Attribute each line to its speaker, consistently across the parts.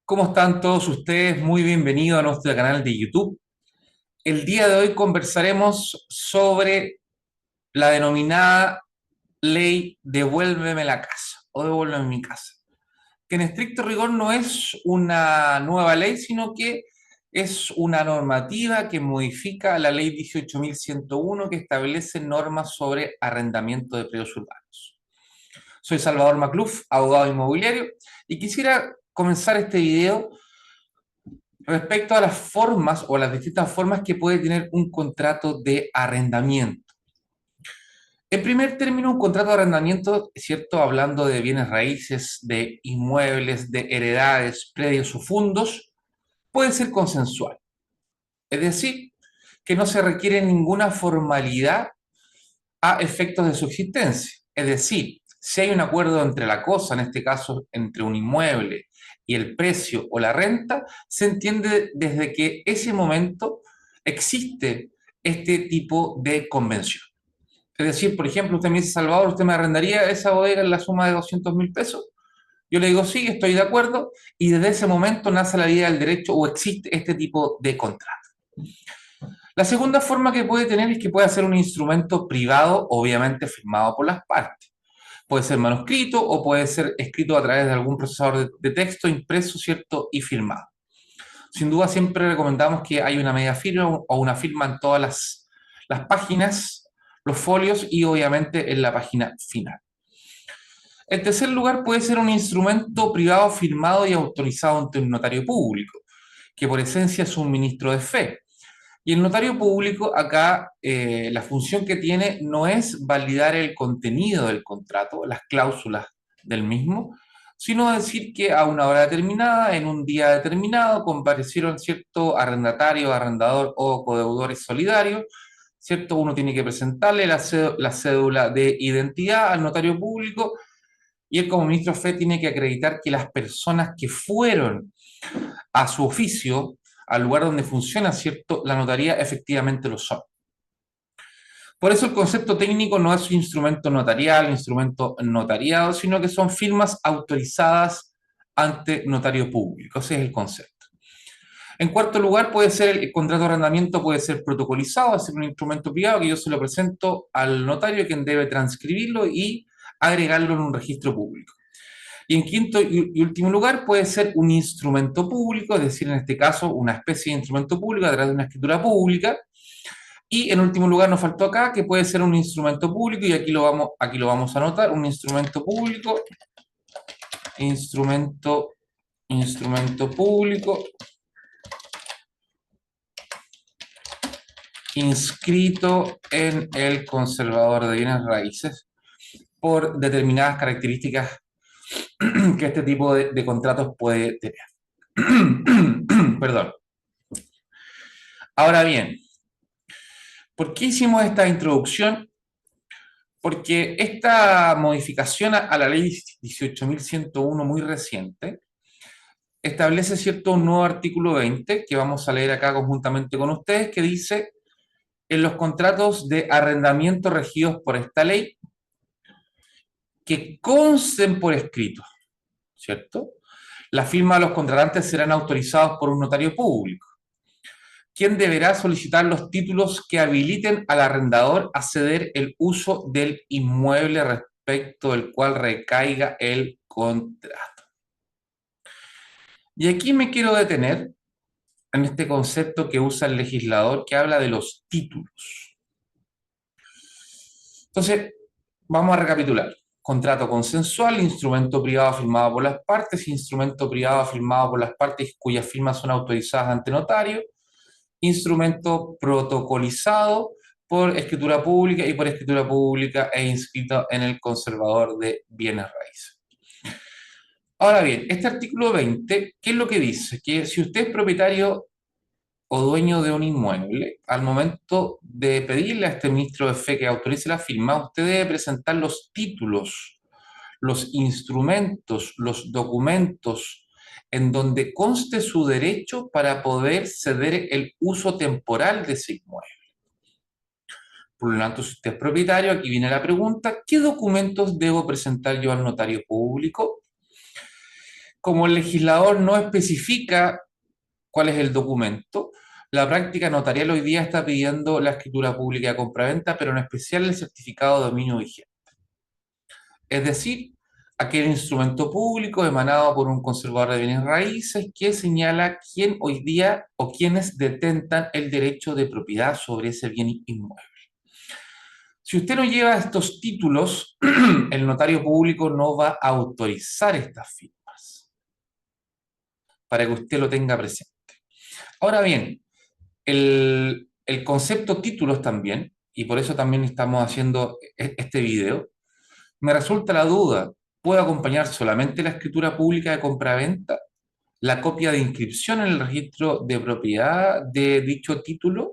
Speaker 1: ¿Cómo están todos ustedes? Muy bienvenidos a nuestro canal de YouTube. El día de hoy conversaremos sobre la denominada ley Devuélveme la casa o Devuélveme mi casa, que en estricto rigor no es una nueva ley, sino que es una normativa que modifica la ley 18.101 que establece normas sobre arrendamiento de predios urbanos. Soy Salvador Macluf, abogado inmobiliario, y quisiera comenzar este video respecto a las formas o las distintas formas que puede tener un contrato de arrendamiento. En primer término, un contrato de arrendamiento, ¿cierto? Hablando de bienes raíces, de inmuebles, de heredades, predios o fundos, puede ser consensual. Es decir, que no se requiere ninguna formalidad a efectos de su existencia. Es decir, si hay un acuerdo entre la cosa, en este caso entre un inmueble y el precio o la renta, se entiende desde que ese momento existe este tipo de convención. Es decir, por ejemplo, usted me dice, Salvador, ¿usted me arrendaría esa bodega en la suma de 200.000 pesos? Yo le digo, sí, estoy de acuerdo, y desde ese momento nace la vida del derecho o existe este tipo de contrato. La segunda forma que puede tener es que pueda ser un instrumento privado, obviamente firmado por las partes. Puede ser manuscrito o puede ser escrito a través de algún procesador de texto, impreso, ¿cierto? Y firmado. Sin duda siempre recomendamos que haya una media firma o una firma en todas las páginas, los folios y obviamente en la página final. En tercer lugar, puede ser un instrumento privado firmado y autorizado ante un notario público, que por esencia es un ministro de fe. Y el notario público acá, la función que tiene no es validar el contenido del contrato, las cláusulas del mismo, sino decir que a una hora determinada, en un día determinado, comparecieron cierto arrendatario, arrendador o codeudores solidarios, ¿cierto? Uno tiene que presentarle la cédula de identidad al notario público y él como ministro de fe tiene que acreditar que las personas que fueron a su oficio, al lugar donde funciona, ¿cierto? La notaría efectivamente lo son. Por eso el concepto técnico no es un instrumento notarial, instrumento notariado, sino que son firmas autorizadas ante notario público. Ese es el concepto. En cuarto lugar, puede ser el contrato de arrendamiento, puede ser protocolizado, es un instrumento privado que yo se lo presento al notario, quien debe transcribirlo y agregarlo en un registro público. Y en quinto y último lugar puede ser un instrumento público, es decir, en este caso una especie de instrumento público a través de una escritura pública. Y en último lugar nos faltó acá que puede ser un instrumento público y aquí lo vamos a anotar, un instrumento público, instrumento, instrumento público inscrito en el conservador de bienes raíces por determinadas características que este tipo de contratos puede tener. Perdón. Ahora bien, ¿por qué hicimos esta introducción? Porque esta modificación a la ley 18.101 muy reciente establece cierto un nuevo artículo 20 que vamos a leer acá conjuntamente con ustedes que dice en los contratos de arrendamiento regidos por esta ley que consten por escrito, ¿cierto? La firma de los contratantes serán autorizados por un notario público, quien deberá solicitar los títulos que habiliten al arrendador a ceder el uso del inmueble respecto del cual recaiga el contrato. Y aquí me quiero detener en este concepto que usa el legislador que habla de los títulos. Entonces, vamos a recapitular. Contrato consensual, instrumento privado firmado por las partes, instrumento privado firmado por las partes cuyas firmas son autorizadas ante notario, instrumento protocolizado por escritura pública y por escritura pública e inscrito en el conservador de bienes raíces. Ahora bien, este artículo 20, ¿qué es lo que dice? Que si usted es propietario o dueño de un inmueble, al momento de pedirle a este ministro de fe que autorice la firma, usted debe presentar los títulos, los instrumentos, los documentos en donde conste su derecho para poder ceder el uso temporal de ese inmueble. Por lo tanto, si usted es propietario, aquí viene la pregunta, ¿qué documentos debo presentar yo al notario público? como el legislador no especifica cuál es el documento, la práctica notarial hoy día está pidiendo la escritura pública de compraventa, pero en especial el certificado de dominio vigente. Es decir, aquel instrumento público emanado por un conservador de bienes raíces que señala quién hoy día o quiénes detentan el derecho de propiedad sobre ese bien inmueble. Si usted no lleva estos títulos, el notario público no va a autorizar estas firmas, para que usted lo tenga presente. Ahora bien, el concepto títulos también, y por eso también estamos haciendo este video, me resulta la duda, ¿puede acompañar solamente la escritura pública de compraventa, la copia de inscripción en el registro de propiedad de dicho título,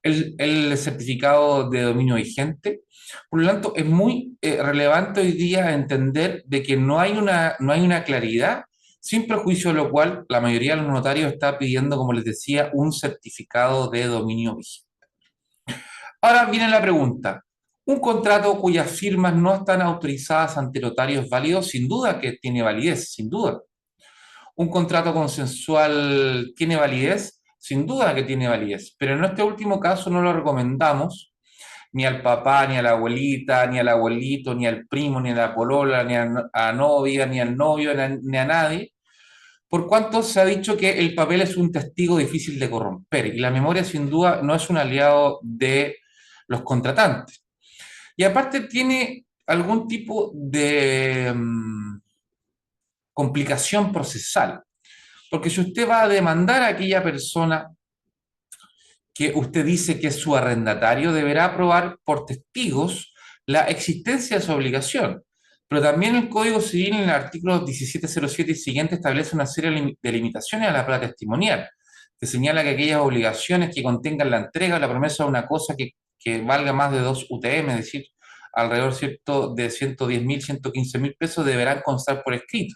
Speaker 1: el certificado de dominio vigente? Por lo tanto, es muy relevante hoy día entender de que no hay una claridad, sin perjuicio de lo cual la mayoría de los notarios está pidiendo, como les decía, un certificado de dominio vigente. Ahora viene la pregunta. ¿Un contrato cuyas firmas no están autorizadas ante notarios válidos? Sin duda que tiene validez, sin duda. ¿Un contrato consensual tiene validez? Sin duda que tiene validez, pero en este último caso no lo recomendamos ni al papá, ni a la abuelita, ni al abuelito, ni al primo, ni a la polola, ni a novia, ni al novio, ni a nadie, por cuanto se ha dicho que el papel es un testigo difícil de corromper y la memoria sin duda no es un aliado de los contratantes. Y aparte tiene algún tipo de complicación procesal, porque si usted va a demandar a aquella persona que usted dice que es su arrendatario, deberá probar por testigos la existencia de su obligación. Pero también el Código Civil, en el artículo 1707 y siguiente, establece una serie de limitaciones a la prueba testimonial, que señala que aquellas obligaciones que contengan la entrega o la promesa de una cosa que valga más de 2 UTM, es decir, alrededor, ¿cierto?, de 110.000, 115.000 pesos, deberán constar por escrito,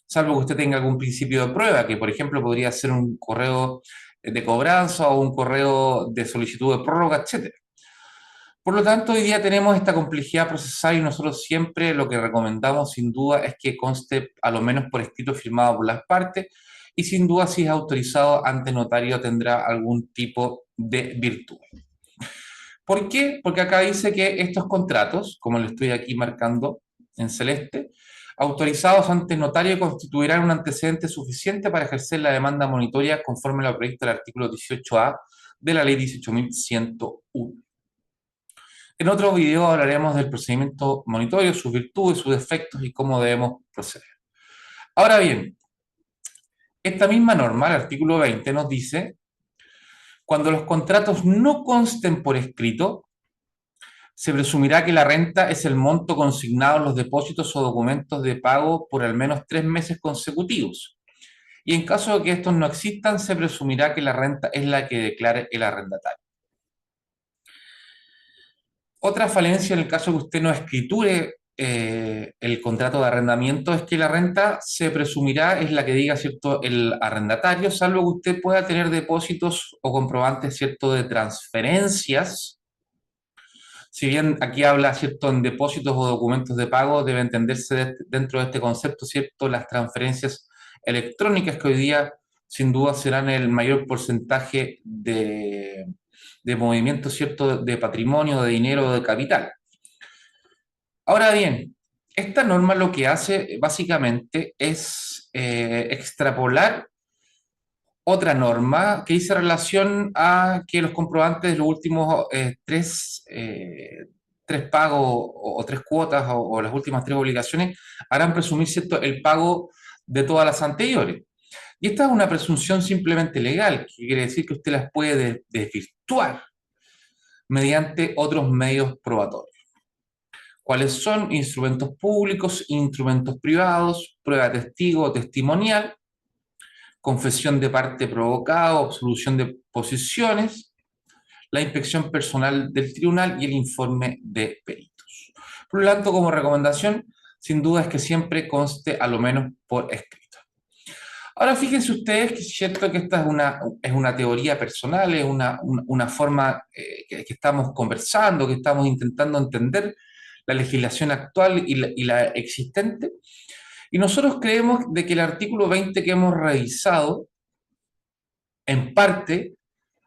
Speaker 1: salvo que usted tenga algún principio de prueba, que por ejemplo podría ser un correo de cobranza o un correo de solicitud de prórroga, etcétera. Por lo tanto, hoy día tenemos esta complejidad procesal y nosotros siempre lo que recomendamos sin duda es que conste a lo menos por escrito firmado por las partes y sin duda si es autorizado ante notario tendrá algún tipo de virtud. ¿Por qué? Porque acá dice que estos contratos, como le estoy aquí marcando en celeste, autorizados ante notario constituirán un antecedente suficiente para ejercer la demanda monitoria conforme a lo previsto del artículo 18A de la ley 18.101. En otro video hablaremos del procedimiento monitorio, sus virtudes, sus defectos y cómo debemos proceder. Ahora bien, esta misma norma, el artículo 20, nos dice, cuando los contratos no consten por escrito, se presumirá que la renta es el monto consignado en los depósitos o documentos de pago por al menos 3 meses consecutivos. Y en caso de que estos no existan, se presumirá que la renta es la que declare el arrendatario. Otra falencia en el caso de que usted no escriture el contrato de arrendamiento es que la renta se presumirá es la que diga, ¿cierto?, el arrendatario, salvo que usted pueda tener depósitos o comprobantes, ¿cierto?, de transferencias. Si bien aquí habla, ¿cierto?, en depósitos o documentos de pago, debe entenderse dentro de este concepto, ¿cierto?, las transferencias electrónicas que hoy día sin duda serán el mayor porcentaje de movimiento, ¿cierto?, de patrimonio, de dinero, de capital. Ahora bien, esta norma lo que hace básicamente es extrapolar otra norma que dice relación a que los comprobantes de los últimos tres pagos o tres cuotas o las últimas tres obligaciones harán presumir, ¿cierto?, el pago de todas las anteriores. Y esta es una presunción simplemente legal, que quiere decir que usted las puede desvirtuar mediante otros medios probatorios. ¿Cuáles son? Instrumentos públicos, instrumentos privados, prueba de testigo o testimonial, confesión de parte provocada o absolución de posiciones, la inspección personal del tribunal y el informe de peritos. Por lo tanto, como recomendación, sin duda es que siempre conste a lo menos por escrito. Ahora fíjense ustedes que es cierto que esta es una teoría personal, es una forma que estamos conversando, que estamos intentando entender la legislación actual y la existente. Y nosotros creemos de que el artículo 20 que hemos revisado, en parte,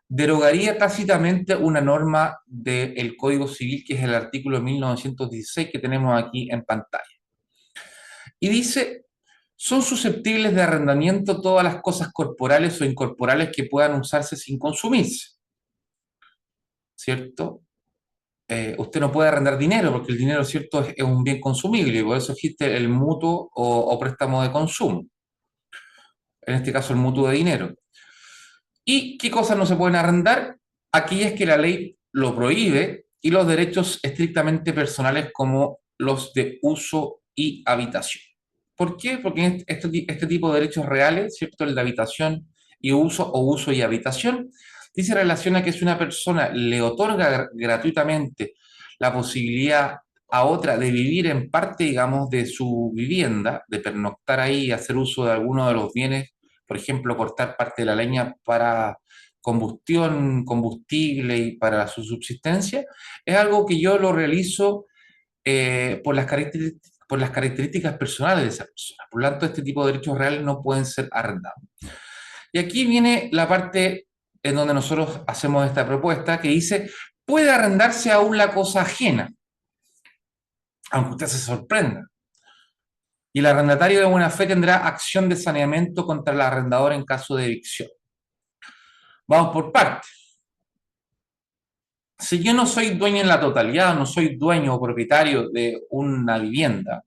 Speaker 1: derogaría tácitamente una norma del Código Civil, que es el artículo 1916 que tenemos aquí en pantalla. Y dice, son susceptibles de arrendamiento todas las cosas corporales o incorporales que puedan usarse sin consumirse, ¿cierto? Usted no puede arrendar dinero porque el dinero, ¿cierto?, es un bien consumible y por eso existe el mutuo o préstamo de consumo, en este caso el mutuo de dinero. ¿Y qué cosas no se pueden arrendar? Aquellas que la ley lo prohíbe y los derechos estrictamente personales como los de uso y habitación. ¿Por qué? Porque este tipo de derechos reales, ¿cierto? El de habitación y uso o uso y habitación, dice relaciona que si una persona le otorga gratuitamente la posibilidad a otra de vivir en parte, digamos, de su vivienda, de pernoctar ahí y hacer uso de alguno de los bienes, por ejemplo, cortar parte de la leña para combustión, combustible y para su subsistencia, es algo que yo lo realizo por las características personales de esa persona. Por lo tanto, este tipo de derechos reales no pueden ser arrendados. Y aquí viene la parte en donde nosotros hacemos esta propuesta que dice, puede arrendarse aún la cosa ajena, aunque usted se sorprenda. Y el arrendatario de buena fe tendrá acción de saneamiento contra el arrendador en caso de evicción. Vamos por partes. Si yo no soy dueño en la totalidad, no soy dueño o propietario de una vivienda,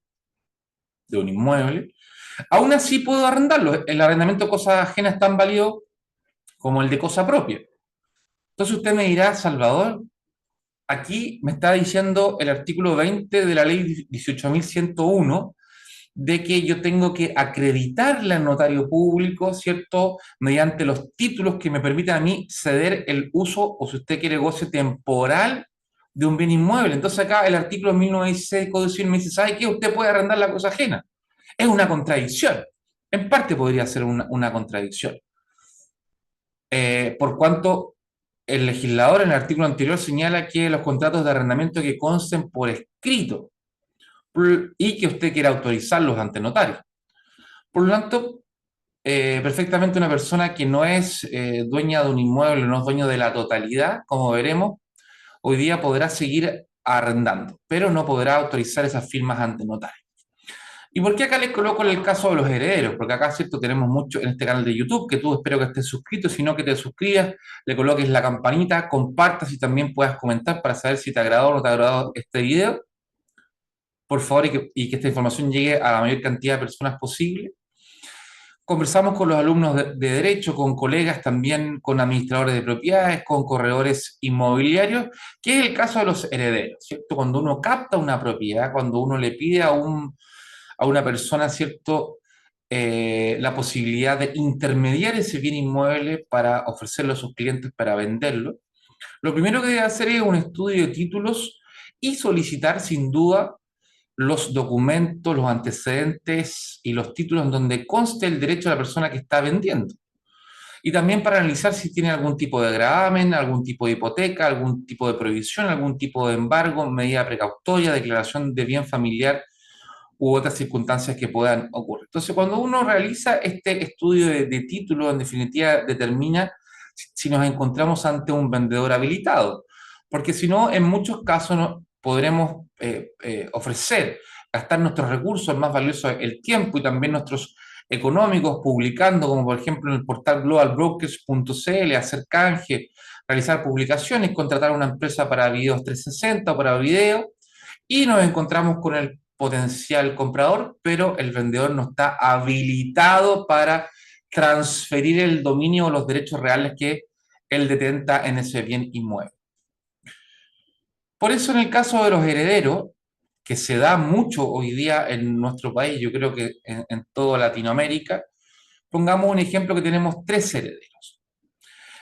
Speaker 1: de un inmueble, aún así puedo arrendarlo. El arrendamiento de cosas ajenas es tan válido como el de cosa propia. Entonces usted me dirá, Salvador, aquí me está diciendo el artículo 20 de la ley 18.101 de que yo tengo que acreditarle al notario público, ¿cierto?, mediante los títulos que me permitan a mí ceder el uso o, si usted quiere, goce temporal de un bien inmueble. Entonces acá el artículo 1916 del Código Civil me dice, ¿sabe qué? Usted puede arrendar la cosa ajena. Es una contradicción. En parte podría ser una contradicción. Por cuanto el legislador en el artículo anterior señala que los contratos de arrendamiento que consten por escrito y que usted quiera autorizarlos ante notario. Por lo tanto, perfectamente una persona que no es dueña de un inmueble, no es dueño de la totalidad, como veremos, hoy día podrá seguir arrendando, pero no podrá autorizar esas firmas ante notario. ¿Y por qué acá les coloco el caso de los herederos? Porque acá, ¿cierto?, tenemos mucho en este canal de YouTube, que tú espero que estés suscrito, si no que te suscribas, le coloques la campanita, compartas y también puedas comentar para saber si te agradó o no te ha agradado este video. Por favor, y que esta información llegue a la mayor cantidad de personas posible. Conversamos con los alumnos de Derecho, con colegas también, con administradores de propiedades, con corredores inmobiliarios, que es el caso de los herederos, ¿cierto? Cuando uno capta una propiedad, cuando uno le pide a una persona, ¿cierto?, la posibilidad de intermediar ese bien inmueble para ofrecerlo a sus clientes para venderlo, lo primero que debe hacer es un estudio de títulos y solicitar sin duda los documentos, los antecedentes y los títulos en donde conste el derecho de la persona que está vendiendo. Y también para analizar si tiene algún tipo de gravamen, algún tipo de hipoteca, algún tipo de prohibición, algún tipo de embargo, medida precautoria, declaración de bien familiar u otras circunstancias que puedan ocurrir. Entonces, cuando uno realiza este estudio de título, en definitiva determina si nos encontramos ante un vendedor habilitado, porque si no, en muchos casos no podremos ofrecer, gastar nuestros recursos, más valioso el tiempo y también nuestros económicos, publicando, como por ejemplo en el portal globalbrokers.cl, hacer canje, realizar publicaciones, contratar una empresa para videos 360 o para video, y nos encontramos con el potencial comprador, pero el vendedor no está habilitado para transferir el dominio o los derechos reales que él detenta en ese bien inmueble. Por eso en el caso de los herederos, que se da mucho hoy día en nuestro país, yo creo que en toda Latinoamérica, pongamos un ejemplo que tenemos 3 herederos.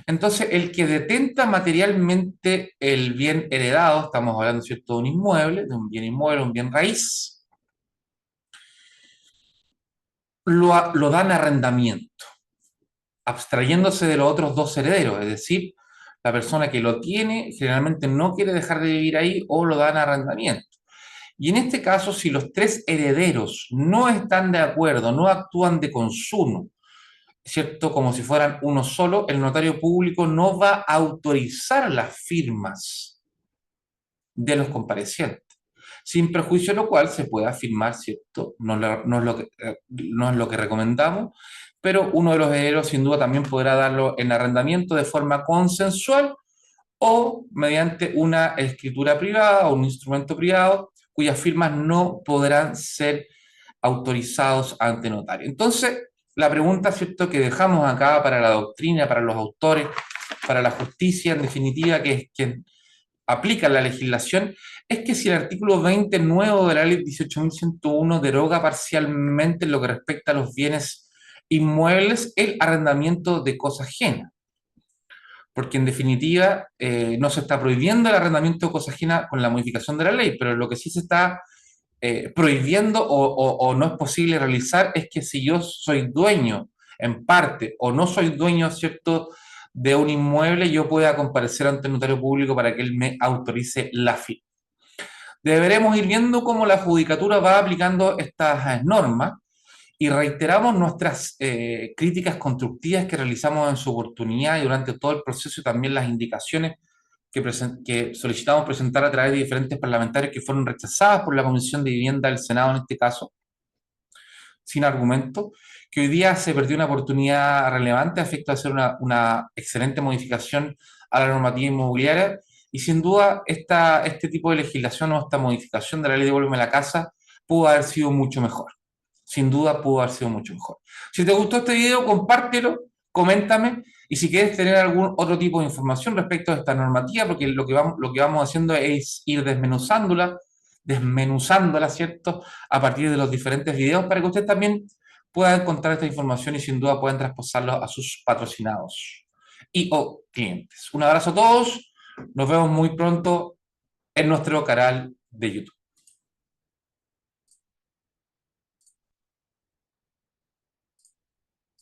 Speaker 1: Entonces, el que detenta materialmente el bien heredado, estamos hablando, ¿cierto?, de un inmueble, de un bien inmueble, un bien raíz, lo dan arrendamiento, abstrayéndose de los otros 2 herederos, es decir, la persona que lo tiene generalmente no quiere dejar de vivir ahí o lo dan arrendamiento. Y en este caso, si los tres herederos no están de acuerdo, no actúan de consumo, ¿cierto? Como si fueran uno solo, el notario público no va a autorizar las firmas de los comparecientes, sin perjuicio de lo cual se puede afirmar, ¿cierto? No es lo que recomendamos, pero uno de los herederos sin duda también podrá darlo en arrendamiento de forma consensual o mediante una escritura privada o un instrumento privado cuyas firmas no podrán ser autorizados ante notario. Entonces, la pregunta, ¿cierto?, que dejamos acá para la doctrina, para los autores, para la justicia, en definitiva, que es quien aplica la legislación, es que si el artículo 20 nuevo de la ley 18.101 deroga parcialmente en lo que respecta a los bienes inmuebles el arrendamiento de cosa ajena, porque en definitiva no se está prohibiendo el arrendamiento de cosa ajena con la modificación de la ley, pero lo que sí se está prohibiendo o no es posible realizar es que si yo soy dueño en parte o no soy dueño, ¿cierto?, de un inmueble, yo pueda comparecer ante el notario público para que él me autorice la firma. Deberemos ir viendo cómo la judicatura va aplicando estas normas y reiteramos nuestras críticas constructivas que realizamos en su oportunidad y durante todo el proceso y también las indicaciones que solicitamos presentar a través de diferentes parlamentarios que fueron rechazadas por la Comisión de Vivienda del Senado en este caso, sin argumento, que hoy día se perdió una oportunidad relevante a efecto de hacer una excelente modificación a la normativa inmobiliaria y sin duda este tipo de legislación o esta modificación de la ley de Devuélveme la Casa pudo haber sido mucho mejor. Sin duda pudo haber sido mucho mejor. Si te gustó este video, compártelo, coméntame y si quieres tener algún otro tipo de información respecto a esta normativa, porque lo que vamos haciendo es ir desmenuzándola, ¿cierto?, a partir de los diferentes videos para que usted también pueda encontrar esta información y sin duda puedan traspasarlo a sus patrocinados y o clientes. Un abrazo a todos, nos vemos muy pronto en nuestro canal de YouTube.